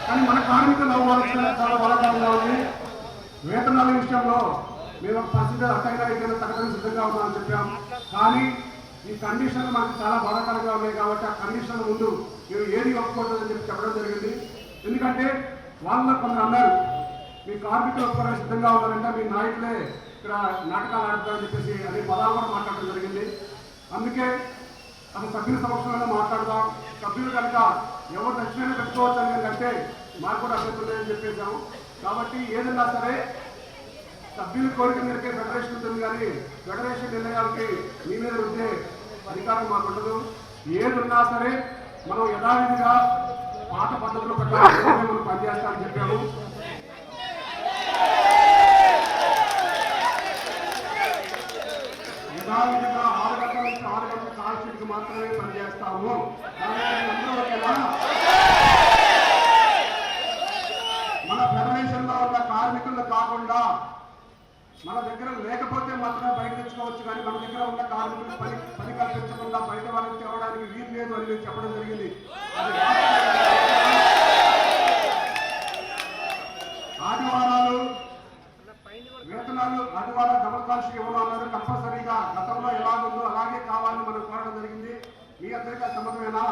కానీ మన కార్మికులు అవ్వాల్సిన చాలా బాధాకరంగా ఉంది. వేతనాల విషయంలో మేము పరిస్థితి అట్టగా అయితే తగ్గడానికి సిద్ధంగా ఉన్నామని చెప్పాం. కానీ ఈ కండిషన్లు మనకు చాలా బాధాకరంగా ఉన్నాయి కాబట్టి ఆ కండిషన్ల ముందు మీరు ఏది ఒప్పుకోవద్దని చెప్పి చెప్పడం జరిగింది. ఎందుకంటే వాళ్ళ కొందరు అన్నారు మీ కార్మికులు ఒప్పుకోవడానికి సిద్ధంగా ఉన్నారంటే మీ నాయకులే ఇక్కడ నాటకాలు ఆడుతారని చెప్పేసి అనే పదాలు కూడా మాట్లాడడం జరిగింది. అందుకే అసలు సభ్యుల సమక్షంలో మాట్లాడదాం, సభ్యులు కనుక ఎవరు నచ్చినైనా పెట్టుకోవచ్చు అని కంటే మాకు కూడా అభ్యర్థులు లేదని చెప్పేశాము. కాబట్టి ఏదన్నా సరే సభ్యుల కోరిక మేరకే ఫెడరేషన్ ఉంటుంది, కానీ ఫెడరేషన్ నిర్ణయాలకి మీ మీద ఉండే అధికారం మాకు ఉండదు. ఏది ఉన్నా సరే మనం యథావిధిగా పాత పద్ధతుల ప్రకారం మనం పనిచేస్తామని చెప్పాము. యథావిధిగా 6 గంటల నుంచి 6 గంటల కాల్షీట్కి మాత్రమే పనిచేస్తాము. మన ఫెడరేషన్ లో ఉన్న కార్మికులు కాకుండా మన దగ్గర లేకపోతే మాత్రమే బయట తెచ్చుకోవచ్చు, కానీ మన దగ్గర ఉన్న కార్మికులు పని కల్పించకుండా బయట వాళ్ళకి తేవడానికి వీలు లేదు అని నేను చెప్పడం జరిగింది. ఆదివారాలు వేతనాలు ఆదివారం డబుల్ కాల్షీట్ ఇవ్వాలన్నారు. కంపల్సరీగా గతంలో ఎలాగుందో అలాగే కావాలని మనం కోరడం జరిగింది. మీ అందరికీ సమ్మతమేనా?